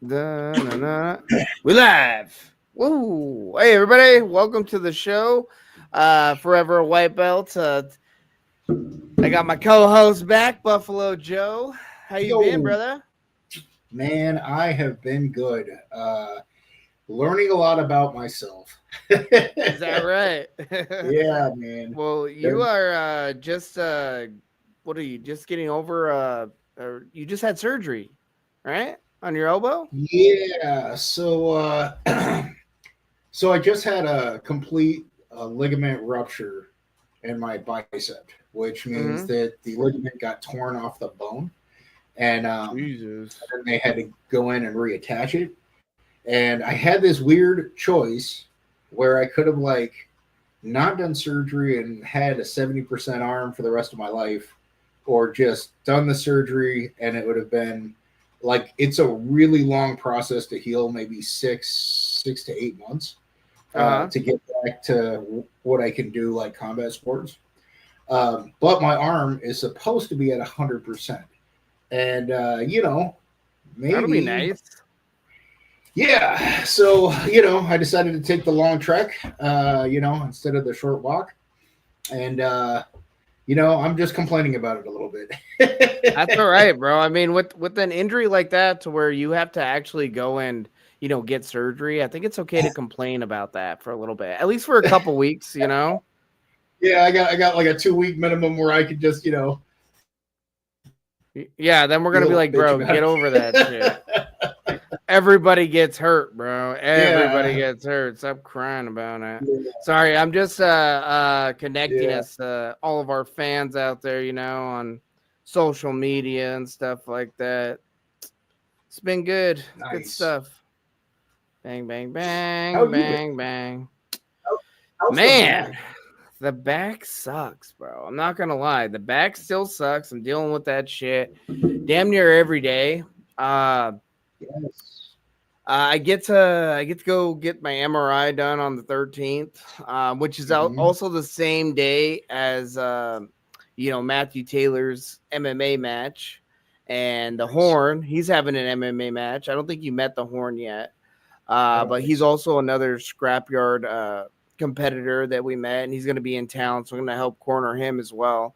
Da-na-na. We live. Woo! Hey everybody, welcome to the show. Forever a white belt. I got my co-host back, Buffalo Joe. How you been, Yo, brother? man, I have been good. Learning a lot about myself. Is that right? Yeah, man. Well, you There- are just what are you just getting over or you just had surgery, right? On your elbow? Yeah. So I just had a complete ligament rupture in my bicep, which means Mm-hmm. that the ligament got torn off the bone, and Jesus. then they had to go in and reattach it. And I had this weird choice where I could have not done surgery and had a 70% arm for the rest of my life, or just done the surgery and it would have been it's a really long process to heal, maybe 6 to 8 months Uh-huh. to get back to what I can do, like combat sports. But my arm is supposed to be at 100%. And, That'll be maybe, nice. yeah. So, I decided to take the long trek, instead of the short walk. And, I'm just complaining about it a little That's all right, bit. bro. I mean, with an injury like that, to where you have to actually go and get surgery, I think it's okay to complain about that for a little bit, at least for a couple weeks. Yeah, I got like a 2 week minimum where I could just, Yeah. Then we're gonna be like, bitch bro, about get over that it. shit. Everybody gets hurt, bro. Everybody Yeah. gets hurt. Stop crying about it. Yeah. Sorry, I'm just connecting Yeah. us, all of our fans out there, on social media and stuff like that. It's been good. Good Nice. stuff. Bang, bang, How bang, have you been? bang, bang. How, how's the Man, back? the back sucks, bro. I'm not gonna lie. The back still sucks. I'm dealing with that shit damn near every day. Uh Yes. I get to go get my MRI done on the 13th, which is Hmm. also the same day as Matthew Taylor's MMA match, and the Nice. Horn. He's having an MMA match. I don't think you met the Horn yet. I don't But think he's so. also another scrapyard competitor that we met, and he's going to be in town, so I'm going to help corner him as well.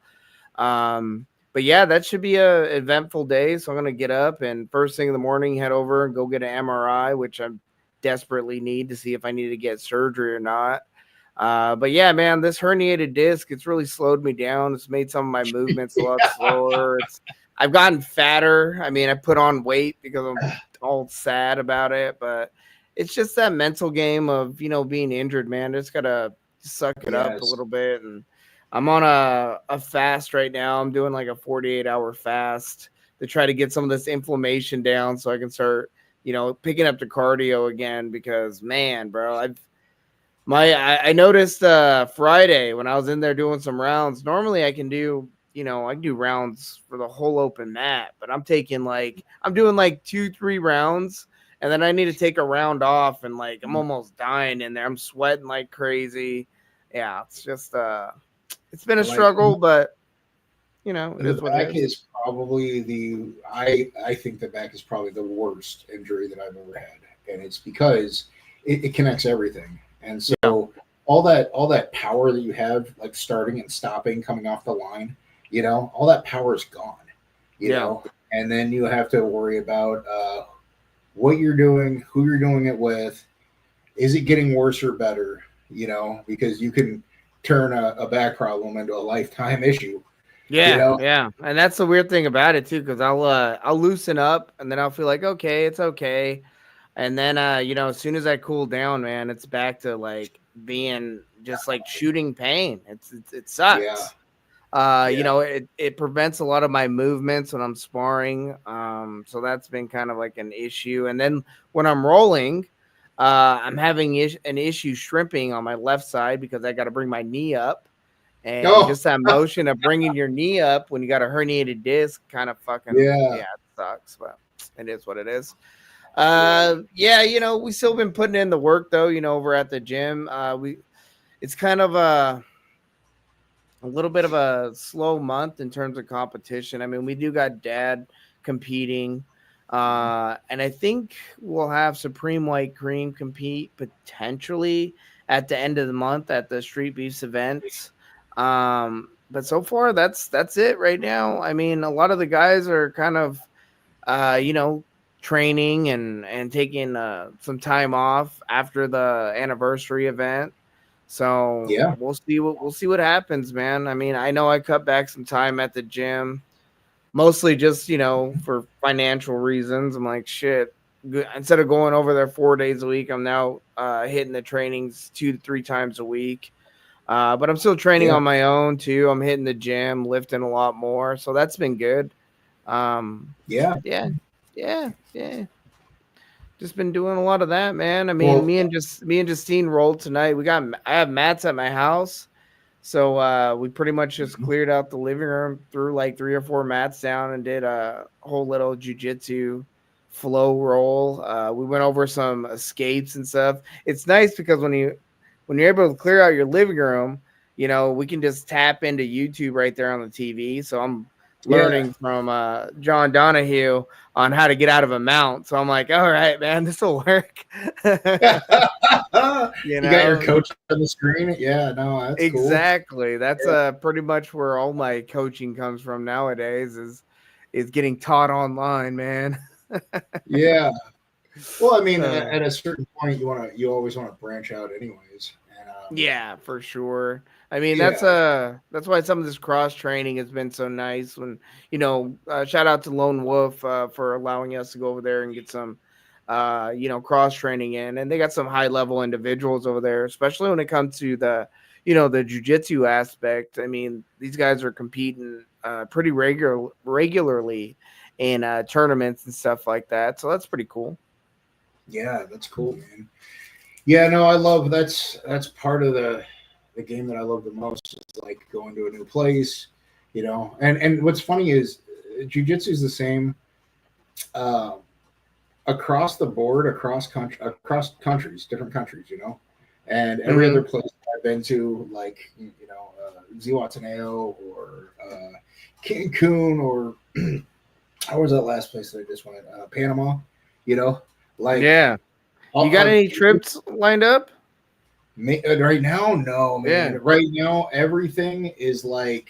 But yeah, that should be a eventful day. So I'm going to get up and first thing in the morning, head over and go get an MRI, which I desperately need to see if I need to get surgery or not. But yeah, man, this herniated disc, it's really slowed me down. It's made some of my movements a lot slower. I've gotten fatter. I mean, I put on weight because I'm all sad about it, but it's just that mental game of, being injured, man. Just gotta suck it up a Yes. little bit. And I'm on a fast right now. I'm doing like a 48-hour fast to try to get some of this inflammation down so I can start, picking up the cardio again because man, bro, I noticed Friday when I was in there doing some rounds. Normally I can do rounds for the whole open mat, but I'm doing like 2-3 rounds, and then I need to take a round off, and like I'm almost dying in there. I'm sweating like crazy. Yeah, it's been a Like struggle, but it the is what it back is. is probably I think the back is probably the worst injury that I've ever had, and it's because it connects everything, and Yeah, so all that power that you have, like starting and stopping, coming off the line, all that power is gone, you yeah, know, and then you have to worry about what you're doing, who you're doing it with, is it getting worse or better, because you can turn a back problem into a lifetime issue, you yeah, know. yeah. And that's the weird thing about it too, because I'll loosen up, and then I'll feel like okay, it's okay. And then as soon as I cool down, man, it's back to like being just like shooting pain. It Yeah, sucks. yeah. It prevents a lot of my movements when I'm sparring. So that's been kind of like an issue. And then when I'm rolling, I'm having an issue shrimping on my left side because I got to bring my knee up. And Oh, just that motion of bringing your knee up when you got a herniated disc kind of fucking, yeah, yeah, it sucks, but it is what it is. yeah. Yeah, we still been putting in the work though, over at the gym. It's kind of a little bit of a slow month in terms of competition. I mean, we do got dad competing. And I think we'll have Supreme White Cream compete potentially at the end of the month at the Street Beefs events. But so far that's it right now. I mean, a lot of the guys are kind of you know, training and taking some time off after the anniversary event. So Yeah, we'll see what happens, man. I mean, I know I cut back some time at the gym, mostly just for financial reasons. I'm like, shit. Instead of going over there 4 days a week, I'm now hitting the trainings 2 to 3 times a week. But I'm still training yeah, on my own too. I'm hitting the gym, lifting a lot more, so that's been good. yeah. Yeah, yeah. Just been doing a lot of that, man. I mean, Well, me and Justine rolled tonight. I have mats at my house. So we pretty much just cleared out the living room, threw like 3 or 4 mats down, and did a whole little jujitsu flow roll. We went over some escapes and stuff. It's nice because when you're able to clear out your living room, we can just tap into YouTube right there on the TV. So I'm yeah. learning from John Donahue on how to get out of a mount. So I'm like, all right, man, this will work. you You got your know, coach on the screen. Yeah, no, that's cool. Exactly. That's Yeah, pretty much where all my coaching comes from nowadays is getting taught online, man. yeah. Well, I mean, uh, at a certain point, you always want to branch out, anyways. And yeah, for sure. I mean, yeah, that's why some of this cross training has been so nice. When shout out to Lone Wolf for allowing us to go over there and get some cross training in, and they got some high level individuals over there, especially when it comes to the jujitsu aspect. I mean, these guys are competing pretty regularly in tournaments and stuff like that, so that's pretty cool. yeah, that's cool, man. Yeah, no, I love that's part of the game that I love the most is like going to a new place, And what's funny is jujitsu is the same uh, across the board, across countries, different countries. And every other Hmm. place I've been to, like Zihuatanejo or Cancun or how was that last place that I just went? Panama, you know, like Yeah, you got uh, any trips lined up? right now, no, man. Yeah, Right now, everything is like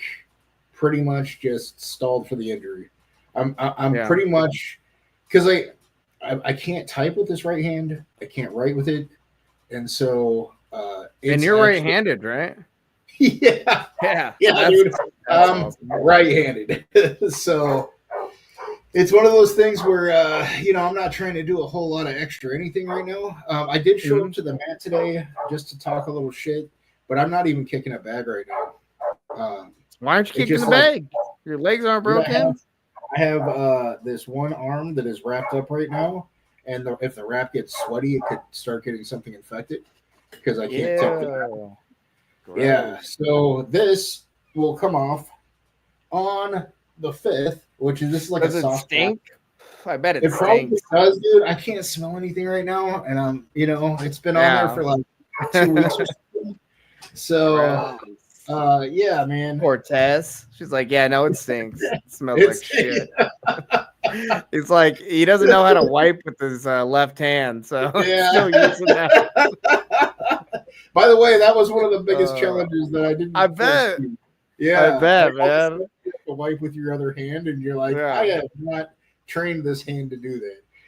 pretty much just stalled for the injury. I'm yeah. pretty much because I can't type with this right hand. I can't write with it, and so And it's you're actually right-handed, right? yeah, Yeah, yeah, that's dude. that's awesome. Right-handed, so it's one of those things where I'm not trying to do a whole lot of extra anything right now. I did show up Mhm. to the mat today just to talk a little shit, but I'm not even kicking a bag right now. Why aren't you It's kicking just the like, bag? Your legs aren't dude, broken. I have this one arm that is wrapped up right now, and if the wrap gets sweaty, it could start getting something infected because I can't tip the mat. Yeah, Yeah, gross. so this will come off on the 5th, which is this is like a Does it soft spot. stink? I bet it It probably stinks. does, dude. I can't smell anything right now, and it's been on there Yeah. for like 2 weeks or something. So, Gross. yeah, man, Poor Tess. She's like, yeah, no, it stinks. It smells like it's shit. It's like he doesn't know how to wipe with his left hand, so he's yeah. still using that. By the way, that was one of the biggest Uh, challenges that I I didn't bet. foresee. I Yeah, like bet, all of a man. sudden you have to wipe with your other hand, and you're like, I Yeah. have not trained this hand to do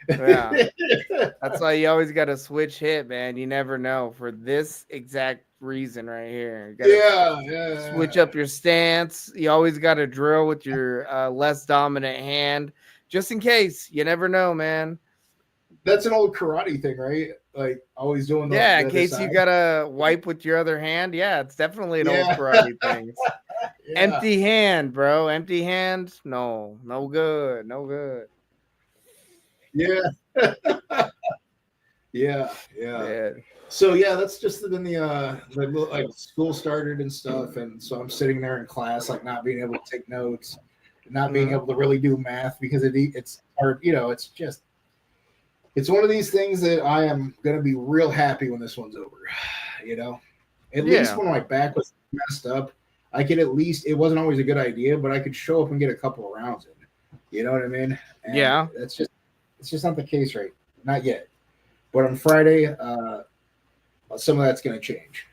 Yeah. that. That's why you always got to switch hit, man. You never know for this exact reason right here. You got to Yeah, switch yeah. up your stance. You always got to drill with your less dominant hand, just in case. You never know, man. That's an old karate thing, right? Like always doing Yeah, the in other case you side. gotta wipe with your other hand. Yeah, it's definitely an old Yeah, karate thing. yeah, Empty hand, bro. Empty hand. No, no good. No good. yeah, yeah, yeah. Yeah. So yeah, that's just been like school started and stuff, and so I'm sitting there in class, like not being able to take notes, not being Hmm. able to really do math because it's hard. It's one of these things that I am gonna be real happy when this one's over. You know, at least Yeah. when my back was messed up, I could at least. It wasn't always a good idea, but I could show up and get a couple of rounds in. You know what I mean? And Yeah. that's just It's just not the case right. Not yet. But on Friday, some of that's going to change.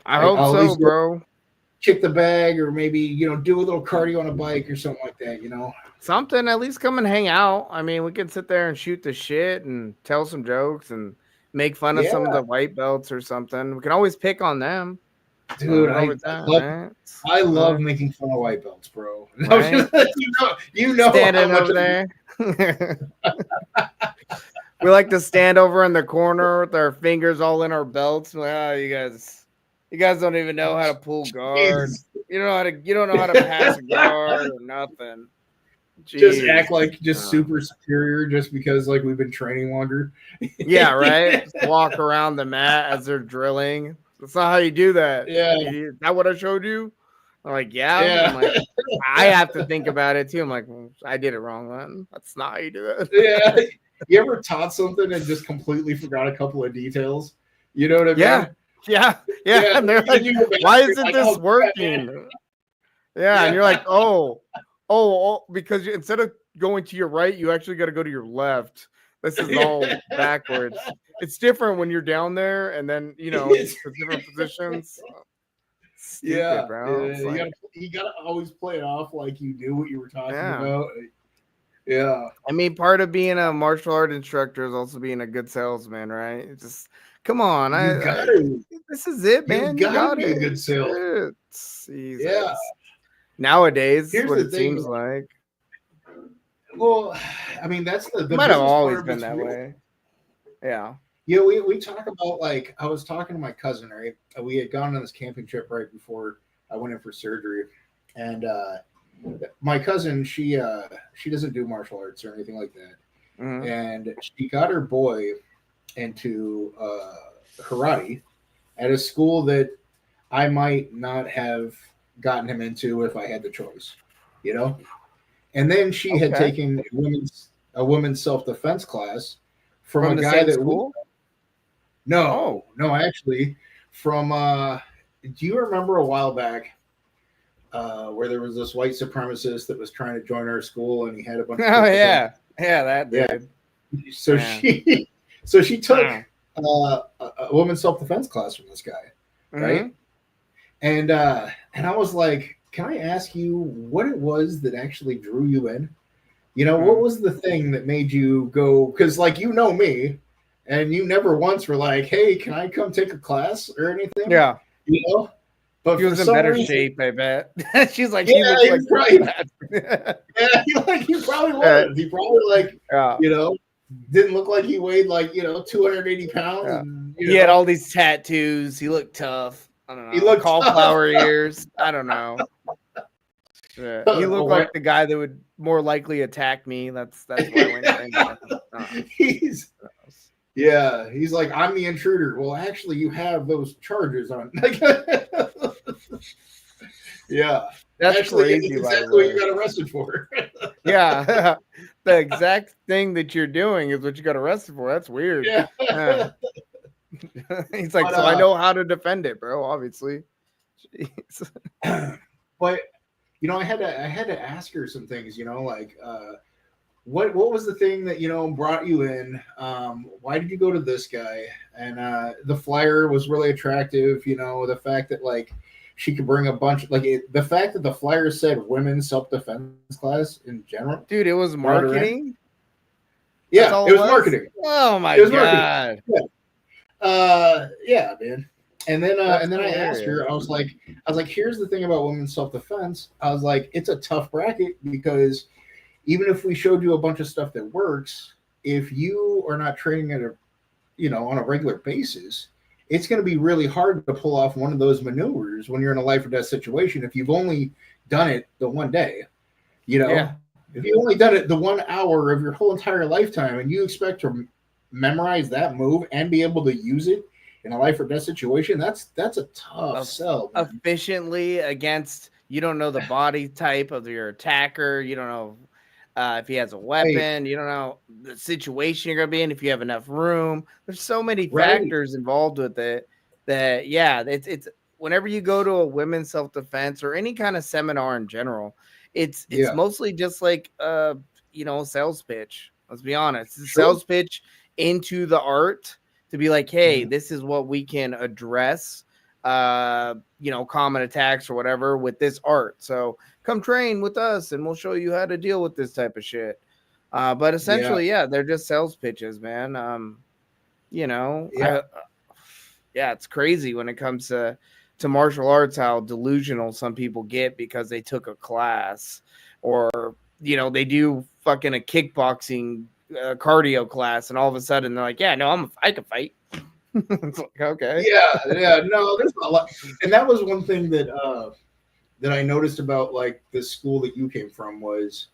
I hope I'll at so, least bro. kick the bag, or maybe do a little cardio on a bike or something like that. Something, at least come and hang out. I mean, we can sit there and shoot the shit and tell some jokes and make fun of Yeah, some of the white belts or something. We can always pick on them. dude, Nothing wrong with I that, love right? I love Right? making fun of white belts, bro. Right? You know how Standing much over there. We like to stand over in the corner with our fingers all in our belts. Like, oh, you guys don't even know how to pull guard. Jesus. You don't know how to pass a guard or nothing. Just Jeez. act like just Uh, super superior just because like we've been training longer. yeah, right. Just walk around the mat as they're drilling. That's not how you do that. Yeah, Idiot. Is that what I showed you? I'm like, yeah. I'm yeah, like, I have to think about it too. I'm like, well, I did it wrong then. That's not how you do yeah. it. You ever taught something and just completely forgot a couple of details? You know what I Yeah. mean? Yeah. Yeah. Yeah. And they're Then like, you go back, why you're isn't like, this oh crap, man. working? Yeah. And Yeah. you're like, because instead of going to your right, you actually got to go to your left. This is all backwards. It's different when you're down there and then, the different positions. Stupid, Yeah, bro. yeah, It's like, you gotta always play it off like you knew what you were talking yeah. about. Yeah, I mean, part of being a martial art instructor is also being a good salesman, right? It's just, come on, you gotta this is it, you man. You gotta got be a it. good salesman. Shit. Yeah. Jesus. Nowadays, Here's what the it thing. seems like, Well, I mean that's it the might have business part always of been it's that real. way. Yeah. We talk about like I was talking to my cousin, right? We had gone on this camping trip right before I went in for surgery, and my cousin she doesn't do martial arts or anything like that, Hmm. and she got her boy into karate at a school that I might not have gotten him into if I had the choice, you know. And then she had Okay. taken a women's self defense class from From a the guy same that we school? no Oh. no actually from do you remember a while back where there was this white supremacist that was trying to join our school and he had a bunch of Oh, kids with him? yeah. Yeah, that Yeah. dude. So Yeah. she took Mm. a women's self defense class from this guy, right? Hmm. And I was like, can I ask you what it was that actually drew you in? What Mm. was the thing that made you go? Because like me, and you never once were like, hey, can I come take a class or anything? Yeah. You know, but He for was in some better reason, shape, I bet. She's like, yeah, he looks he like was probably, that. yeah, he probably Uh, was. He probably like, yeah. you know, didn't look like he weighed like 280 pounds, Yeah. and He had all these tattoos. He looked tough. I don't he know. looked tough. Cauliflower ears. I don't know. Shit. He looked Well, like the guy that would more likely attack me. That's why I went trained with him. I don't know. he's Yeah, he's like, I'm the intruder. Well, actually, you have those charges on. Yeah, That's actually, it's crazy, by the exactly what you way. got arrested for. Yeah. The exact thing that you're doing is what you got arrested for. That's weird. Yeah, Yeah. He's like, but so I know how to defend it, bro, obviously. Jeez. but I had to ask her some things. Like what was the thing that brought you in? Why did you go to this guy? And the flyer was really attractive. The fact that like she could bring a bunch, like the fact that the flyer said women's self defense class in general Dude, it was brought her in. marketing. That's Yeah, all it it was was. marketing. Oh my It was marketing. god. Yeah. Yeah, man. And then That's I asked hilarious. her, I was like, here's the thing about women's self defense. I was like, it's a tough bracket because even if we showed you a bunch of stuff that works, if you are not training at on a regular basis, it's going to be really hard to pull off one of those maneuvers when you're in a life or death situation. If you've only done it the one day, Yeah. if you only done it the 1 hour of your whole entire lifetime and you expect to memorize that move and be able to use it in a life or death situation, that's a tough Of sell, man. efficiently against, you don't know the body type of your attacker. You don't know if he has a Right, weapon. You don't know the situation you're gonna be in, if you have enough room. There's so many right, factors involved with it that, yeah, it's whenever you go to a women's self-defense or any kind of seminar in general, it's yeah, mostly just like sales pitch. Let's be honest. It's a Sure. sales pitch into the art to be like, hey, Mhm. this is what we can address, common attacks or whatever with this art. So come train with us and we'll show you how to deal with this type of shit. But Yeah. essentially, yeah, they're just sales pitches, man. Yeah. I yeah, it's crazy when it comes to martial arts how delusional some people get because they took a class or they do fucking a kickboxing cardio class and all of a sudden they're like, yeah, no, I can fight. It's like, okay. Yeah. Yeah. No, there's a lot, and that was one thing that I noticed about like the school that you came from was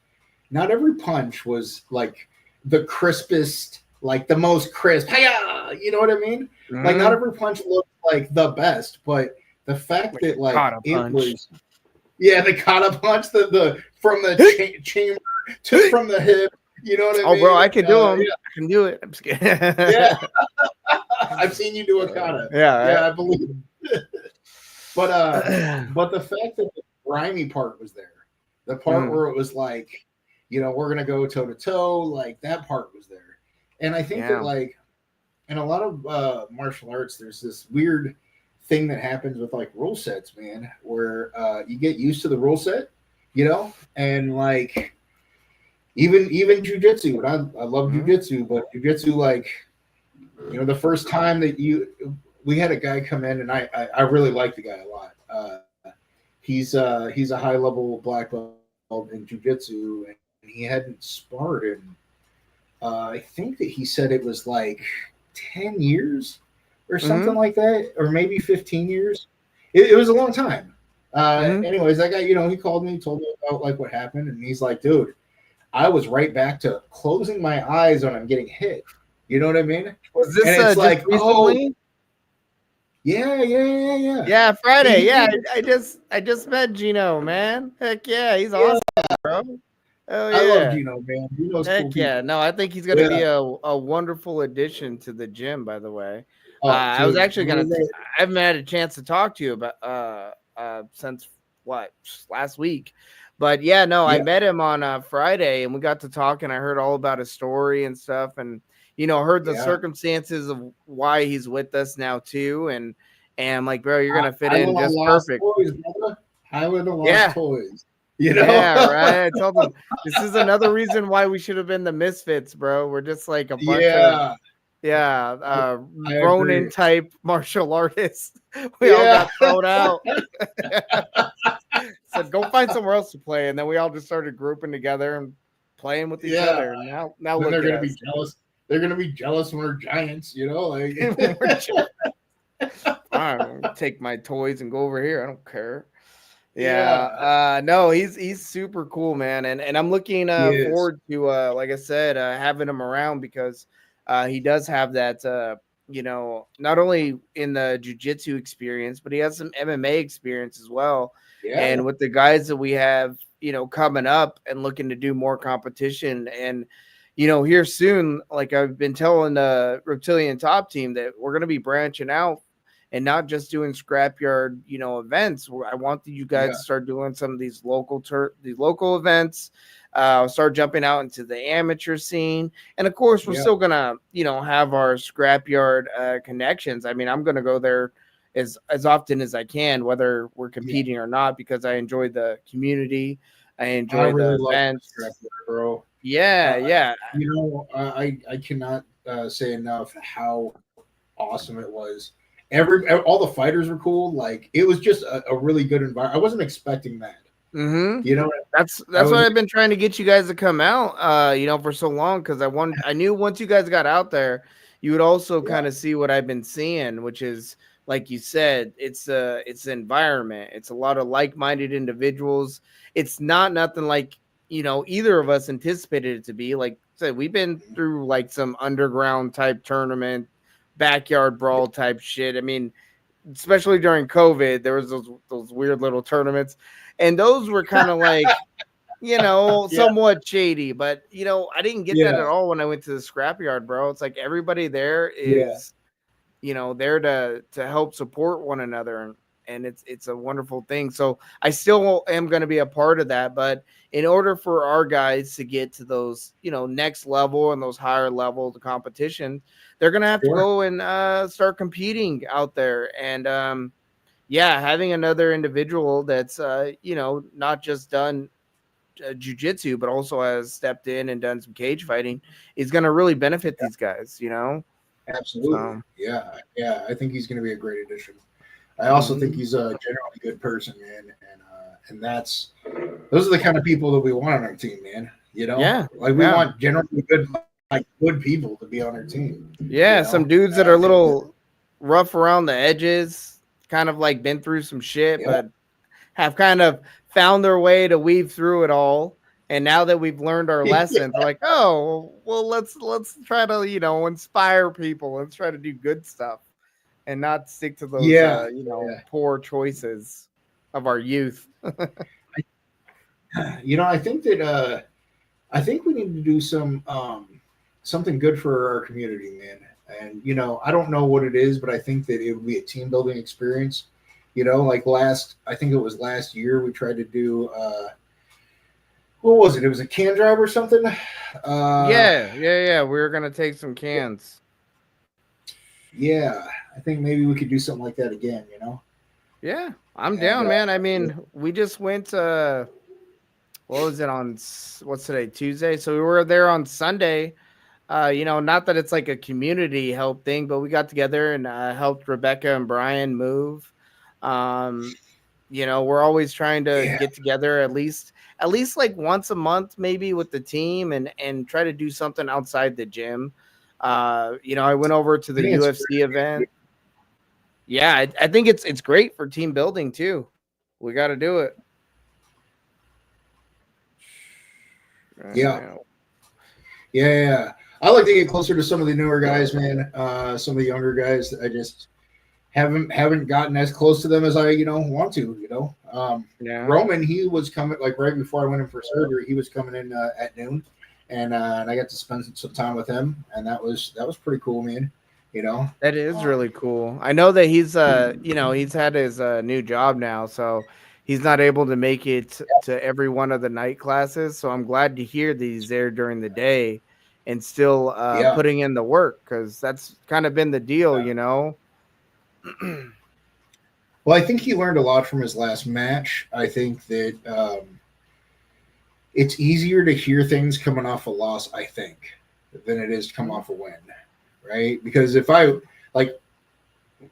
not every punch was like the crispest, like the most crisp. Hiya! You know what I mean? Like not Mm-hmm. every punch looked like the best, but the fact Like that a like kata it punch. was, yeah, the kata punch, the from the chamber to from the hip. You know what I Oh, bro, mean? I can do them. I can do it. I'm just kidding. Yeah, I've seen you do a kata. Yeah. Yeah, I believe. But Right? but the fact that the grimy part was there, the part Mm, where it was like, we're gonna go toe to toe, like that part was there. And I think that yeah. like in a lot of martial arts, there's this weird thing that happens with like rule sets, man, where you get used to the rule set, and like even jujitsu, and I love Mm, jujitsu, but jujitsu like the first time that we had a guy come in, and I really like the guy a lot. He's a high level black belt in jujitsu, and he hadn't sparred in. I think that he said it was like 10 years or something mm, like that, or maybe 15 years. It was a long time. mm. Anyways, that guy, he called me, told me about like what happened, and he's like, "Dude, I was right back to closing my eyes when I'm getting hit." You know what I mean? Was And this it's just like, oh, recently? yeah, yeah, yeah, yeah. Yeah, Friday. Yeah, He I just met Gino, man. Heck yeah, he's yeah, awesome, bro. Oh I love yeah. Gino, man. Gino's cool Heck yeah. people. No, I think he's gonna Yeah. be a wonderful addition to the gym, by the way. Oh, I was dude, actually I haven't had a chance to talk to you about since what last week. But yeah, no, I yeah, met him on Friday and we got to talk and I heard all about his story and stuff and heard the yeah. circumstances of why he's with us now too and I'm like, bro, you're gonna fit in Island of just Lost perfect. Toys, brother. Island of Lost Yeah. Toys. Yeah, right. I told them this is another reason why we should have been the misfits, bro. We're just like a bunch of Yeah, I, I Ronin agree. type martial artists. We all Yeah, got thrown out. Said go find somewhere else to play, and then we all just started grouping together and playing with each yeah. other. And now Then look they're at gonna be us. jealous. They're gonna be jealous when we're giants, like We're just, fine, take my toys and go over here. I don't care. Yeah. yeah, No, he's super cool, man. And I'm looking he is. forward to like I said, having him around because he does have that not only in the jujitsu experience, but he has some MMA experience as well. Yeah, And with the guys that we have, coming up and looking to do more competition and here soon, like I've been telling the Reptilian Top Team that we're gonna be branching out and not just doing scrapyard, events. I want you guys yeah, to start doing some of these these local events. Start jumping out into the amateur scene, and of course, we're yeah, still gonna, have our scrapyard connections. I mean, I'm gonna go there as often as I can, whether we're yeah. competing or not, because I enjoy the community. I I enjoy really the love the events. scrapper, bro. Yeah, Uh, yeah. I cannot say enough how awesome it was. All the fighters were cool. Like it was just a really good environment. I wasn't expecting that. Mm-hmm. You know, I That's was. why I've been trying to get you guys to come out, for so long because I knew once you guys got out there, you would also Yeah, kind of see what I've been seeing, which is like you said, it's the environment. It's a lot of like-minded individuals. It's not nothing like either of us anticipated it to be. Like I said, we've been through like some underground type tournament, backyard brawl type shit. I mean, especially during COVID, there was those weird little tournaments, and those were kind of like yeah, somewhat shady. But I didn't get that yeah, at all when I went to the scrapyard, bro. It's like everybody there yeah, is there to help support one another, and it's a wonderful thing. So I still am going to be a part of that, but in order for our guys to get to those, next level and those higher levels of competition, they're going to have to Sure. go and start competing out there. And yeah, having another individual that's not just done jujitsu, but also has stepped in and done some cage fighting is going to really benefit these guys. Absolutely. So, Yeah. I think he's going to be a great addition. I also think mhm. he's a generally good person, man, and that's those are the kind of people that we want on our team, man. Yeah, Like we yeah, want generally good, like good people to be on our team. yeah. Some dudes that are I a think that, little rough around the edges, kind of like been through some shit, yeah, but have kind of found their way to weave through it all. And now that we've learned our lessons, we're like, oh, well, let's try to inspire people. Let's try to do good stuff and not stick to those yeah, yeah. poor choices of our youth. I think that I think we need to do something good for our community, man. And I don't know what it is, but I think that it would be a team building experience. Like I think it was last year we tried to do. What was it? It was a can drive or something. Uh, Yeah, yeah, yeah. We're gonna take some cans. yeah, I think maybe we could do something like that again. Yeah, I'm And down, man. I mean, we just went. What was it on? What's today? Tuesday. So we were there on Sunday. Not that it's like a community help thing, but we got together and helped Rebecca and Brian move. Um, we're always trying to yeah, get together at least like once a month, maybe with the team, and try to do something outside the gym. I went over to I the think it's UFC event. Yeah, I think it's great for team building too. We got to do it. yeah, Uh, yeah. I like to get closer to some of the newer guys, man. Some of the younger guys. I just haven't gotten as close to them as I want to. yeah, Roman, he was coming like right before I went in for surgery. He was coming in at noon, and I got to spend some time with him, and that was pretty cool, man. You know, that is um, really cool. I know that he's had his new job now, so he's not able to make it to every one of the night classes. So I'm glad to hear that he's there during the day and still yeah. putting in the work, because that's kind of been the deal. Well, I think he learned a lot from his last match. I think that it's easier to hear things coming off a loss, I think, than it is to come off a win, right? Because if I like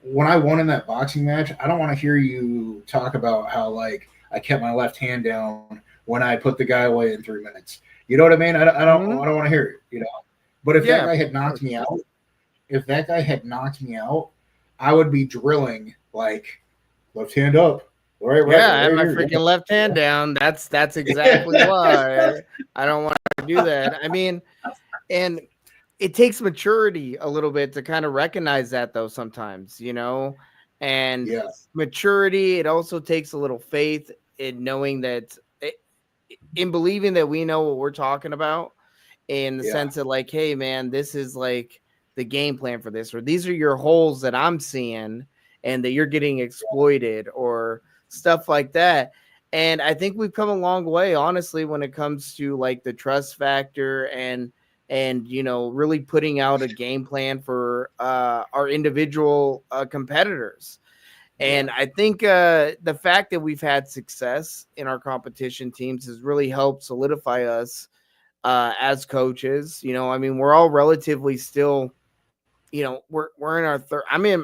when I won in that boxing match, I don't want to hear you talk about how like I kept my left hand down when I put the guy away in 3 minutes. You know what I mean? I Hmm. don't want to hear it. But if that Yeah, guy of had knocked course. me out, if that guy had knocked me out, I would be drilling like left hand up, Yeah, I have right my here. freaking left hand down. That's exactly why I don't want to do that. I mean, and it takes maturity a little bit to kind of recognize that, though, sometimes. And Yeah, maturity, it also takes a little faith in knowing that in believing that we know what we're talking about, in the yeah, sense of like, hey man, this is like the game plan for this, or these are your holes that I'm seeing and that you're getting exploited, or stuff like that. And I think we've come a long way, honestly, when it comes to like the trust factor, and really putting out a game plan for our individual competitors. yeah, And I think the fact that we've had success in our competition teams has really helped solidify us as coaches. I mean, we're all relatively still. We're in our I'm in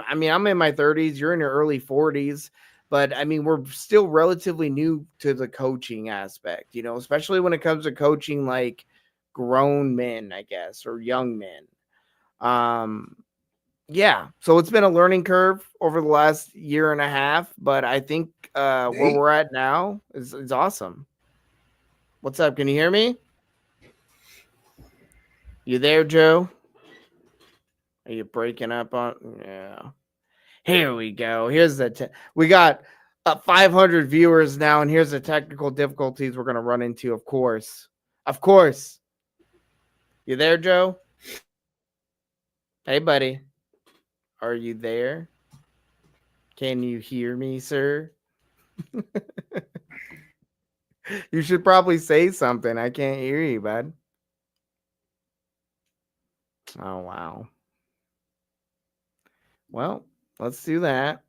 my 30s. You're in your early 40s, but I mean, we're still relatively new to the coaching aspect. Especially when it comes to coaching like grown men, I guess, or young men. Um, yeah, so it's been a learning curve over the last year and a half, but I think where hey, we're at now is awesome. What's up? Can you hear me? You there, Joe? Are you breaking up on? Yeah. Here we go. We got 500 viewers now, and here's the technical difficulties we're gonna run into. Of course. You there, Joe? Hey, buddy. Are you there? Can you hear me, sir? You should probably say something. I can't hear you, bud. Oh, wow. Well, let's do that.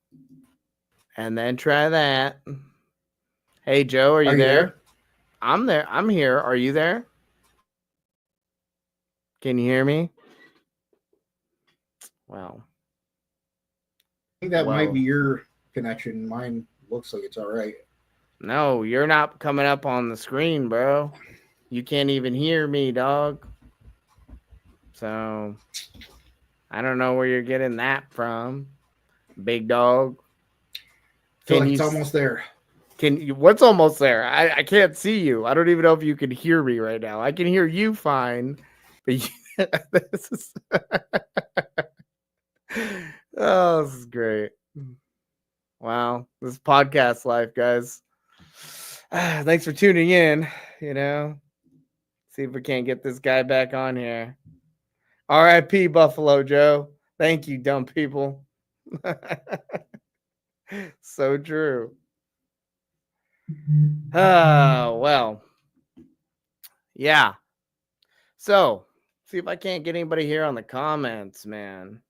And then try that. Hey, Joe, are Are you you there? there? I'm there. I'm here. Are you there? Can you hear me? Well, I think that might be whoa. your connection. Mine looks like it's all right. No, you're not coming up on the screen, bro. You can't even hear me, dog. So I don't know where you're getting that from, big dog. I feel Can like you it's almost there. can you, what's almost there? I can't see you. I don't even know if you can hear me right now. I can hear you fine, but this is oh, this is great. Wow, this is podcast life, guys. Thanks for tuning in. You know, see if we can't get this guy back on here. R.I.P. Buffalo Joe. Thank you, dumb people. So true. Well, yeah. So, see if I can't get anybody here on the comments, man.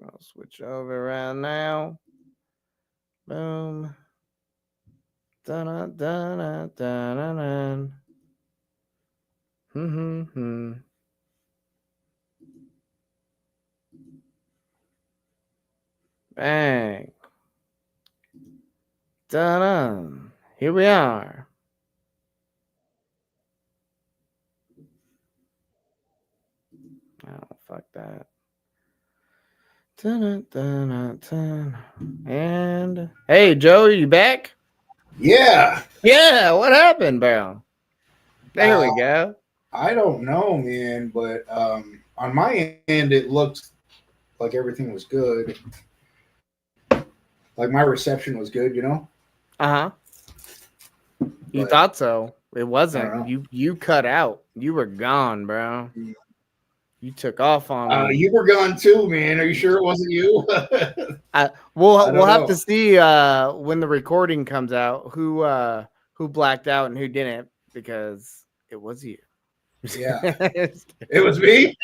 I'll switch over right now. Boom. Dun dun dun dun dun. Hmm. Bang. Dun dun. Here we are. Oh, fuck that. Dun dun dun dun. And hey, Joe, are you back? Yeah. Yeah, what happened, bro? There Uh, we go. I don't know, man, but on my end, it looked like everything was good. Like my reception was good, you know. Uh-huh. You But thought so. It I don't wasn't. know. You cut out. You were gone, bro. You took off on me. You were gone too, man. Are you sure it wasn't you? I I we'll don't have to know. see when the recording comes out who blacked out and who didn't because it was you. Yeah, it was me.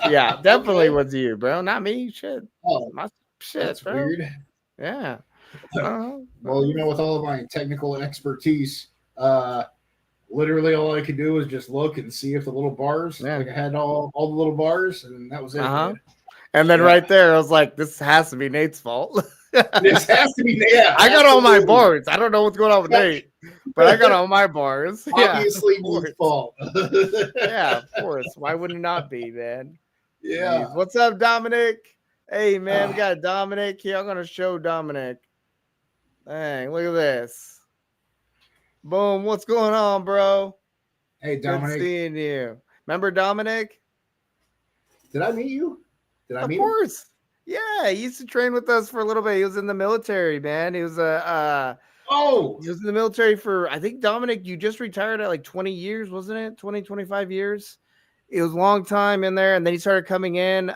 Yeah, definitely Okay. was you, bro. Not me. Shit. Oh, My shit, that's bro. weird. Yeah. Well, you know, with all of my technical expertise, uh, literally all I could do was just look and see if the little bars, Yeah. like I had all the little bars, and that was it, Uh-huh. man. And then Yeah, right there, I was like, this has to be Nate's fault. this has to be, yeah, I got all my absolutely. bars. I don't know what's going on with Nate, but I got all my bars. Yeah, of Obviously, Neat's course. fault. Yeah, of course. Why would it not be, man? Jeez. Yeah. What's up, Dominic? Hey, man, we Uh, got Dominic here. I'm going to show Dominic. Dang, look at this. Boom. What's going on, bro? hey, Good Dominic, seeing you. Remember Dominic? did I meet you? Did I Of meet him? course. Yeah, he used to train with us for a little bit. He was in the military, man. Oh, He was in the military for, I think, Dominic, you just retired at like 20 years, wasn't it? 20, 25 years. It was a long time in there. And then he started coming in.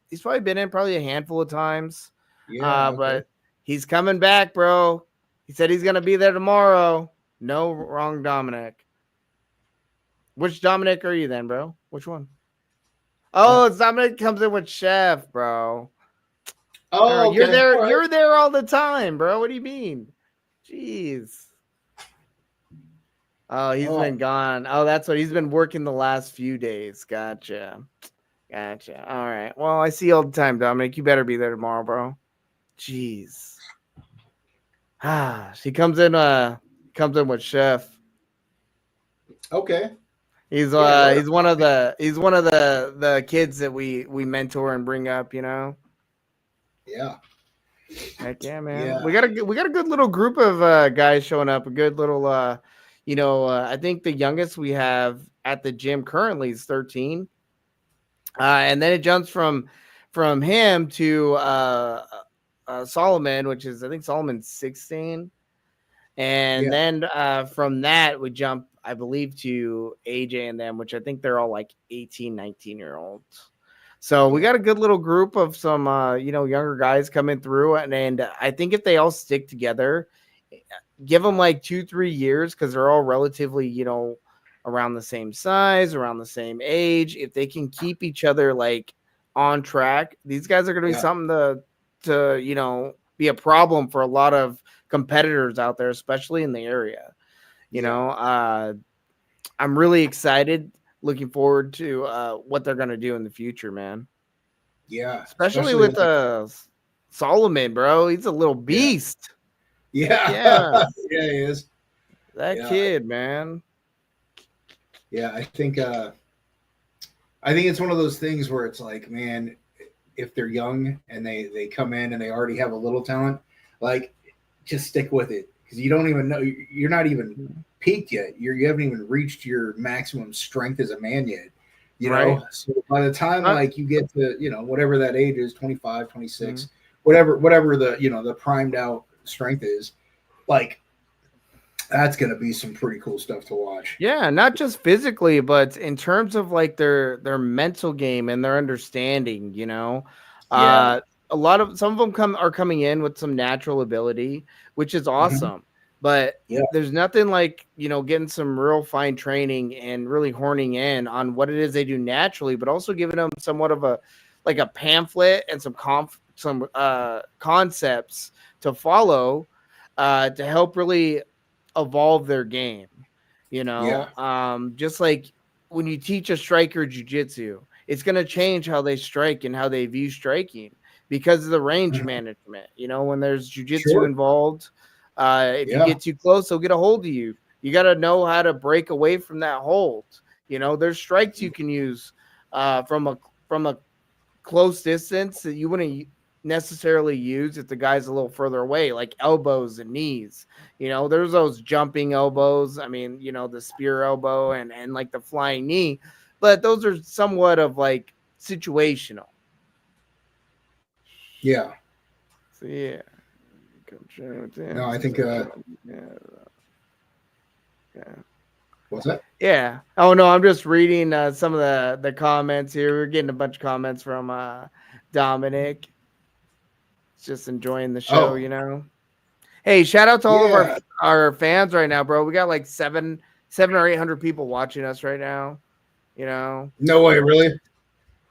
He's probably been in probably a handful of times. yeah, okay. But he's coming back, bro. He said he's going to be there tomorrow. No, wrong Dominic. Which Dominic are you then, bro? Which one? Uh, Oh, it's Dominic comes in with Chef, bro. Oh, oh, you're okay. there. All right. You're there all the time, bro. What do you mean? Jeez. Oh, he's Oh, been gone. Oh, that's what he's been working the last few days. Gotcha. Gotcha. All right. Well, I see you all the time, Dominic. You better be there tomorrow, bro. Jeez. Ah, she comes in with Chef. okay. He's Yeah, uh right. he's one of the he's one of the kids that we mentor and bring up, you know. Yeah, Heck yeah, man. yeah, We got a good little group of guys showing up. A good little I think the youngest we have at the gym currently is 13. And then it jumps from him to Solomon, which is I think Solomon's 16. And yeah. then from that we jump, I believe, to AJ and them, which I think they're all like 18, 19-year olds. So we Yeah. got a good little group of some younger guys coming through, and I think if they all stick together, give them like 2-3 years because they're all relatively around the same size, around the same age. If they can keep each other like on track, these guys are going to be Yeah. something to be a problem for a lot of competitors out there, especially in the area. You Yeah. know, I'm really excited, looking forward to what they're going to do in the future, man. Yeah. Especially Especially with like, Solomon, bro. He's a little yeah. beast. Heck Yeah. yeah, Yeah, he is. that Yeah. kid, man. Yeah. I think it's one of those things where it's like, man, if they're young and they come in and they already have a little talent, like just stick with it because you don't even know you're not even peaked yet. You haven't even reached your maximum strength as a man yet. Right? So by the time Not, like you get to whatever that age is, 25, mm, 26, whatever the the primed out strength is, like that's gonna be some pretty cool stuff to watch. yeah, not just physically, but in terms of like their mental game and their understanding. Yeah. Uh, a lot of some of them are coming in with some natural ability, which is Hmm. awesome. But Yeah. there's nothing like getting some real fine training and really horning in on what it is they do naturally, but also giving them somewhat of a pamphlet and some concepts to follow to help really evolve their game. Yeah. Just like when you teach a striker jujitsu, it's going to change how they strike and how they view striking because of the range Mhm. management. When there's jujitsu Sure. involved, if you Yeah. get too close, they'll get a hold of you. You got to know how to break away from that hold. There's strikes you can use from a close distance that you wouldn't necessarily use if the guy's a little further away, like elbows and knees. There's those jumping elbows. I mean, the spear elbow and like the flying knee, but those are somewhat of like situational. Yeah. So yeah, No, I think yeah, yeah. what's that? Yeah. Oh no, I'm just reading some of the comments here. We're getting a bunch of comments from Dominic. Just enjoying the show. Oh, Hey, shout out to all of our yeah. our fans right now, bro. We got like seven or 800 people watching us right now. You know, No way, really?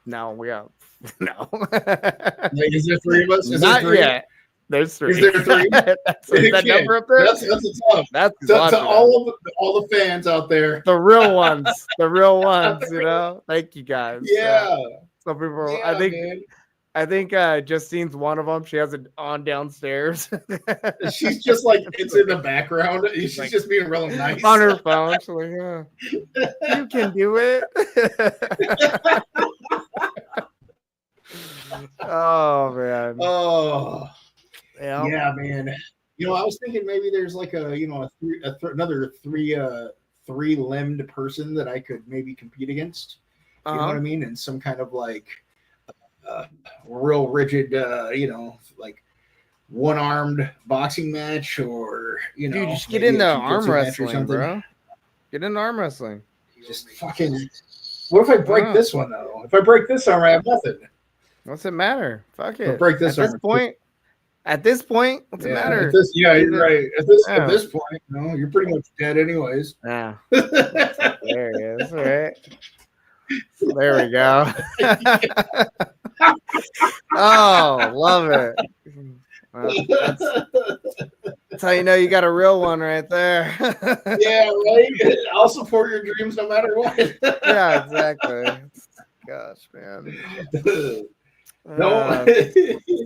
no, we got no, Like, is there three of us? Is there not three? yet. There's Is three. there three? Is that Okay, number up there? that's a tough. That's who's To watching us. all the fans out there. The real ones, the real ones. Thank you guys. Yeah, Some people, I yeah, think, man. I think Justine's one of them. She has it on downstairs. She's just like it's in the Like, background. She's like just being real nice. on her phone. She's like, you can do it. Oh man. Oh, Yeah. yeah, man. I was thinking maybe there's like another three limbed person that I could maybe compete against. You know what Uh-huh. I mean? And some kind of like real rigid, like one armed boxing match or, Dude, you should get maybe a into arm jujitsu match or wrestling, something. bro. Get into arm wrestling. Just fucking. What if I break Oh, this one though? If I break this arm, I have nothing. what's it matter? Fuck If I it. break this arm, At this point, what's it yeah. matter? You're Either, right. At yeah. this point, you're pretty much dead anyways. Yeah. There it is. All right. So there we go. Oh, love it. Well, that's how you know you got a real one right there. Yeah, right. I'll support your dreams no matter what. Yeah, exactly. Gosh, man. No.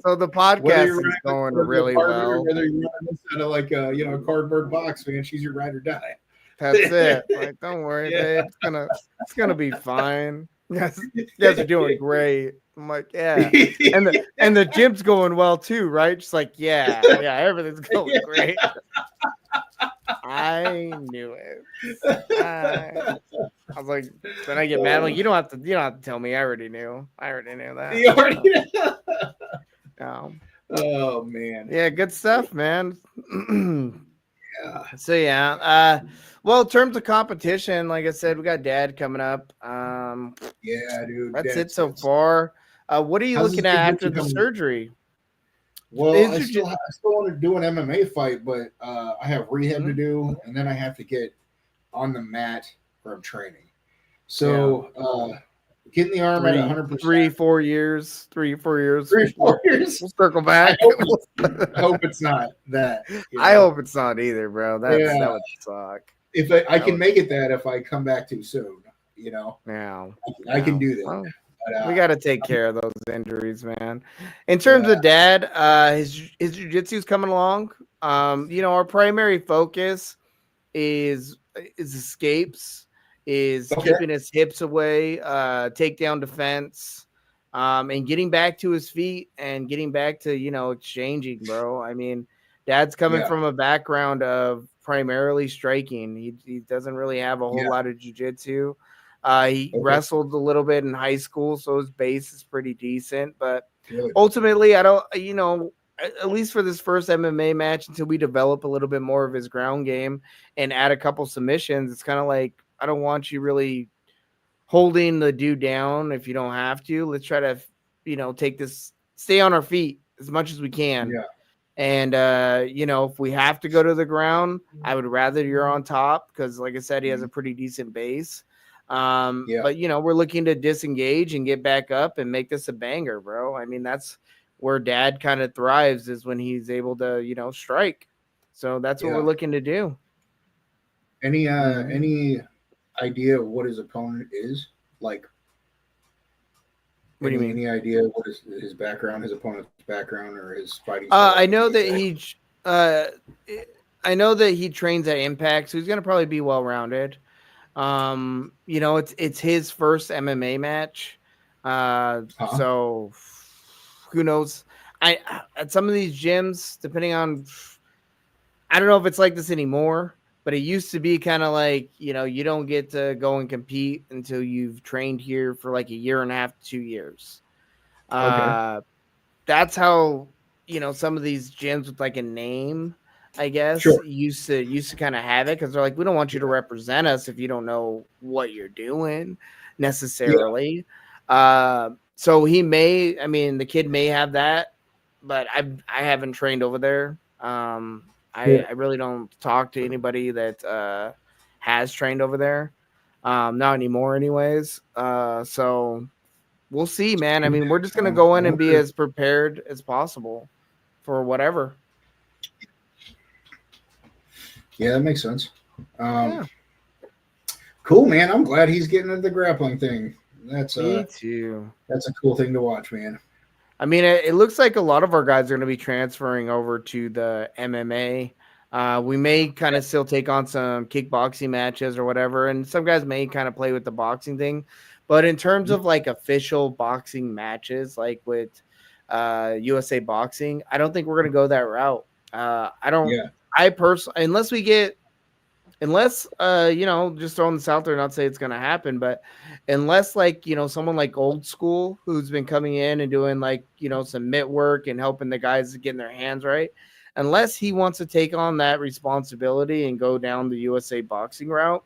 So the Whether you're podcasting's running going this with a really partner, or well. whether you're running this out of like a cardboard box, man, she's your ride or die. That's it. Like, don't worry, Yeah. babe. It's gonna be fine. You guys are doing great. I'm like, yeah. And the gym's going well too, right? Just like, yeah, everything's going great. I knew it. I was like, then I get mad. Like, you don't have to tell me. I already knew. I already knew that. You already Oh man. Yeah, good stuff, man. Yeah. So yeah. Well, in terms of competition, like I said, we got Dad coming up. Yeah, dude. That's it That's so far. What are you How's this looking at after jujitsu the coming? surgery? Well, Is your I still want to do an MMA fight, but I have rehab to Mhm. do, and then I have to get on the mat where I'm training. Yeah, So getting the arm at three, 100%, three, 4 years, 3, 4 years. 3 4 years. We'll circle I back. hope it's not that. You I know, hope it's not either, bro. yeah. That would suck. If I That can would make it that if I come back too soon, you know, yeah, I can yeah. do that. Well, But we got to take care of those injuries, man. In terms yeah, of dad, his jujitsu's coming along. Our primary focus is escapes, is okay, keeping his hips away, takedown defense, and getting back to his feet and getting back to exchanging, bro. I mean, dad's coming yeah, from a background of primarily striking. He doesn't really have a whole yeah, lot of jujitsu. He okay, wrestled a little bit in high school, so his base is pretty decent. But good, ultimately, I don't, at least for this first MMA match, until we develop a little bit more of his ground game and add a couple submissions, it's kind of like I don't want you really holding the dude down if you don't have to. Let's try to, take this, stay on our feet as much as we can. yeah, And if we have to go to the ground, I would rather you're on top because, like I said, he has a mhm, pretty decent base. yeah, But we're looking to disengage and get back up and make this a banger, bro. I mean, that's where dad kind of thrives is when he's able to, strike. So that's what we're yeah. looking to do. Hmm. Any idea of what his opponent is? Like What do you mean? any idea what his background, his opponent's background, or his fighting style I to know be that exact? he, uh, I know that he trains at Impact, so he's gonna probably be well rounded. It's his first MMA match. Huh? So who knows? At some of these gyms, depending on, I don't know if it's like this anymore, but it used to be kind of like, you don't get to go and compete until you've trained here for like a year and a half, 2 years. Okay, Uh, that's how some of these gyms with like a name, I guess, sure. used to kind of have it because they're like, we don't want you to represent us if you don't know what you're doing Yeah, necessarily. So I mean, the kid may have that, but I haven't trained over there. sure. I really don't talk to anybody that has trained over there. Not anymore, anyways. So we'll see, man. I Yeah, mean, we're just gonna I go in and be wonder. as prepared as possible for whatever. Yeah, that makes sense. Um, Yeah, cool, man. I'm glad he's getting into the grappling thing. me too. That's a cool thing to watch, man. I mean, it looks like a lot of our guys are going to be transferring over to the MMA. We may kind of still take on some kickboxing matches or whatever, and some guys may kind of play with the boxing thing. But in terms Yeah, of like official boxing matches, like with USA Boxing, I don't think we're going to go that route. I don't. yeah, I personally, unless just throwing this out there, not say it's gonna happen, but unless like someone like old school who's been coming in and doing like some mitt work and helping the guys getting their hands right, unless he wants to take on that responsibility and go down the USA Boxing route,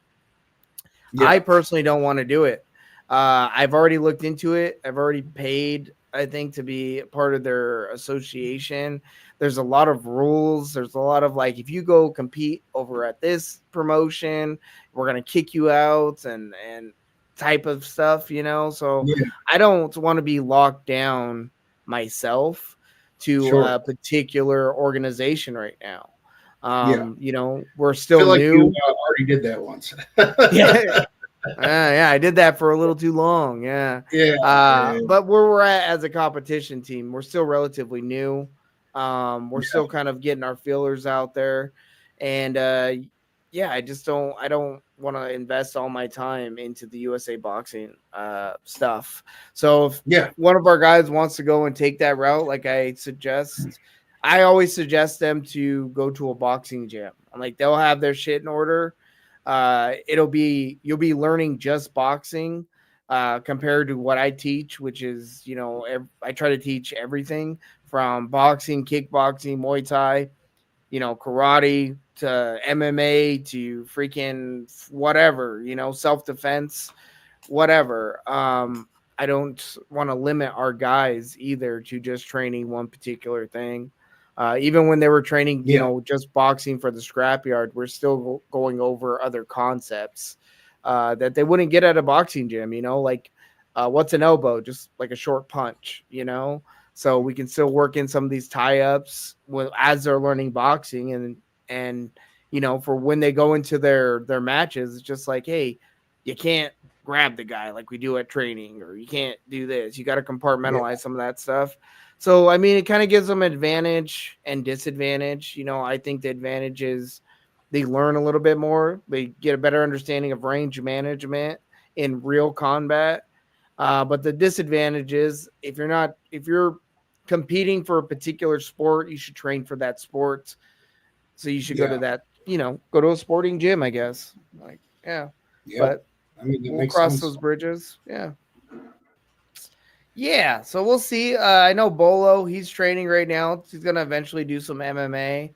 I yeah, personally don't want to do it. I've already looked into it. I've already paid, I think, to be part of their association. There's a lot of rules. There's a lot of like, if you go compete over at this promotion, we're gonna kick you out and type of stuff. So yeah. I don't want to be locked down myself to Sure. a particular organization right now. Yeah. We're I still feel like you new. already did that once. Yeah, yeah, I did that for a little too long. Yeah. Yeah. Yeah. But where we're at as a competition team, we're still relatively new. We're Yeah. still kind of getting our feelers out there. And yeah, I don't want to invest all my time into the USA boxing stuff. So if Yeah. one of our guys wants to go and take that route, like I always suggest them to go to a boxing gym. I'm like, they'll have their shit in order. You'll be learning just boxing compared to what I teach, which is I try to teach everything from boxing, kickboxing, Muay Thai, karate to MMA to freaking whatever, self defense, whatever. I don't want to limit our guys either to just training one particular thing. Even when they were training, Yeah. just boxing for the scrapyard, we're still going over other concepts that they wouldn't get at a boxing gym. Like what's an elbow? Just like a short punch. So we can still work in some of these tie ups as they're learning boxing, and for when they go into their matches, it's just like, hey, you can't grab the guy like we do at training, or you can't do this. You got to Yeah. compartmentalize some of that stuff. So, I mean, it kind of gives them advantage and disadvantage. I think the advantage is they learn a little bit more. They get a better understanding of range management in real combat. But the disadvantage is if you're competing for a particular sport, you should train for that sport. So you should go to Yeah. that, go to a sporting gym, I guess. Like, yeah. Yeah. But I mean, that we'll makes cross sense. those bridges. Yeah. Yeah. So we'll see. I know Bolo, he's training right now. He's gonna eventually do some MMA.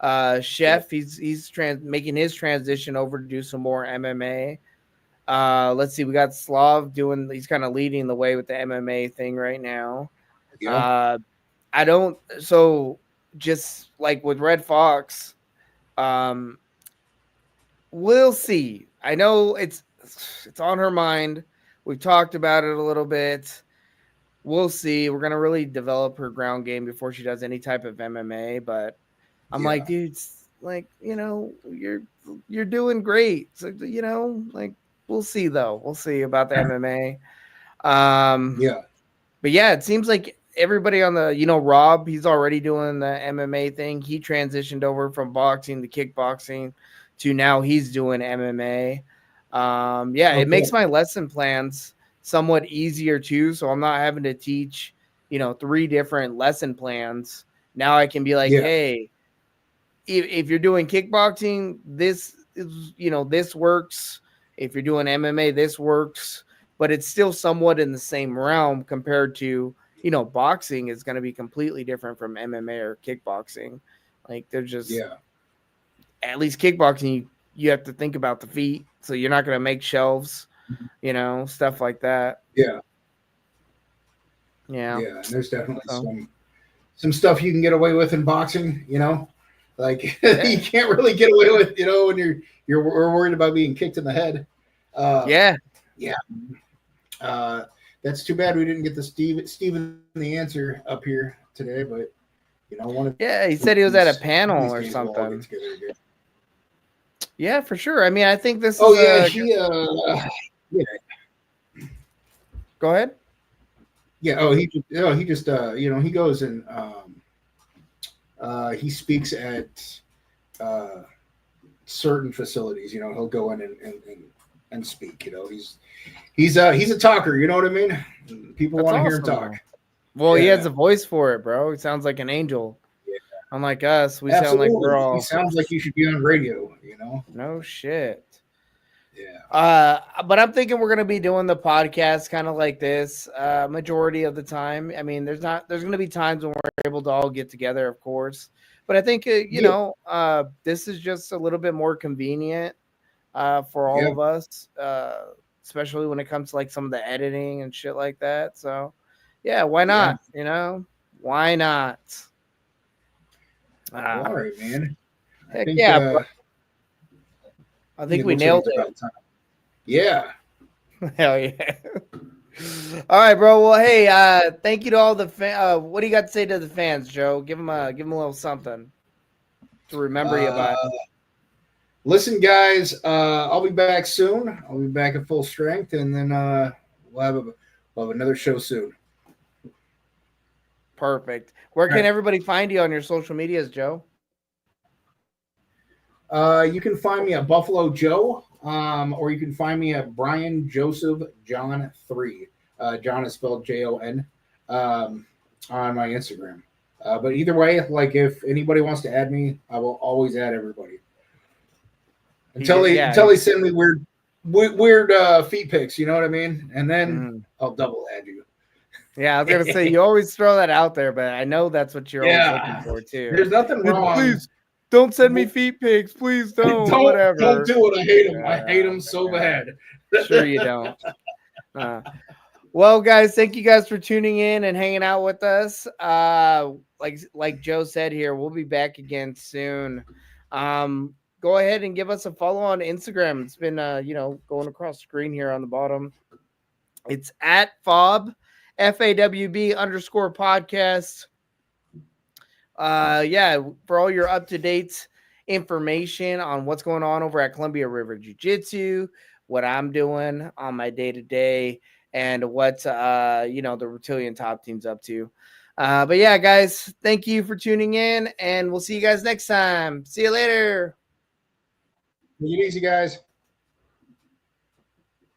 Yep. Chef, he's making his transition over to do some more MMA. Let's see, we got Slav doing, he's kind of leading the way with the MMA thing right now. Yeah. Uh I don't so just like with Red Fox, um, we'll see. I know it's on her mind. We've talked about it a little bit. We'll see. We're gonna really develop her ground game before she does any type of MMA. But I'm like, Yeah. dude, like you're doing great. So like we'll see though. We'll see about the MMA. Um, Yeah. but yeah, it seems like everybody on the, Rob, he's already doing the MMA thing. He transitioned over from boxing to kickboxing to now he's doing MMA. Yeah, Oh, it makes cool. my lesson plans somewhat easier too. So I'm not having to teach, three different lesson plans. Now I can be like, Yeah. hey, if you're doing kickboxing, this is, this works. If you're doing MMA, this works, but it's still somewhat in the same realm compared to, boxing is going to be completely different from MMA or kickboxing. Like they're just, Yeah. at least kickboxing, you have to think about the feet. So you're not going to make shelves, stuff like that. Yeah. Yeah. Yeah. And there's definitely So, some stuff you can get away with in boxing. Like you yeah. can't really get away with, when you're worried about being kicked in the head. Uh, Yeah. yeah. Uh, that's too bad we didn't get the Steven the answer up here today, but one of Yeah. He said he was at a these panel games or we'll all get something. together again. Yeah, for sure. I mean, I think this Oh is yeah, a. yeah. Go ahead. Yeah. He goes and he speaks at uh, certain facilities. He'll go in and speak. He's a talker. You know what I mean? People That's want to hear him awesome, talk. though. Well, he has Yeah. a voice for it, bro. He sounds like an angel. Yeah. Unlike us, we sound like we're Absolutely. He all sounds like you should be on radio. no shit. Yeah. But I'm thinking we're gonna be doing the podcast kind of like this, majority of the time. I mean, there's gonna be times when we're able to all get together, of course. But I think Yeah. this is just a little bit more convenient for all Yeah. of us, especially when it comes to like some of the editing and shit like that. So, yeah, why Yeah. not? Why not? Well, all Uh, right, man. I Heck think yeah, bro. I I think think it we looks like nailed it's it. about time. Yeah. Hell yeah. All right, bro. Well, hey, thank you to all the what do you got to say to the fans, Joe? Give them a little something to remember you by. Uh, Listen, guys. I'll be back soon. I'll be back at full strength, and then we'll have another show soon. Perfect. Where All can right. everybody find you on your social medias, Joe? You can find me at Buffalo Joe, or you can find me at Brian Joseph John 3. John is spelled Jon, on my Instagram. But either way, like if anybody wants to add me, I will always add everybody until Yeah. they send me weird feet pics. You know what I mean? And then Mhm. I'll double add you. Yeah, I was gonna say you always throw that out there, but I know that's what you're always looking Yeah, for too. there's nothing wrong. Please don't send me feet pics. Please don't. Don't Whatever. do it. I hate them. I hate them so Yeah, bad. sure you don't. Uh, Well, guys, thank you guys for tuning in and hanging out with us. Like Joe said here, we'll be back again soon. Go ahead and give us a follow on Instagram. It's been going across the screen here on the bottom. It's at FOB FAWB underscore podcast. Yeah, for all your up to date information on what's going on over at Columbia River Jiu Jitsu, what I'm doing on my day to day, and what the Reptilian top team's up to. But yeah, guys, thank you for tuning in, and we'll see you guys next time. See you later. Take it easy, guys.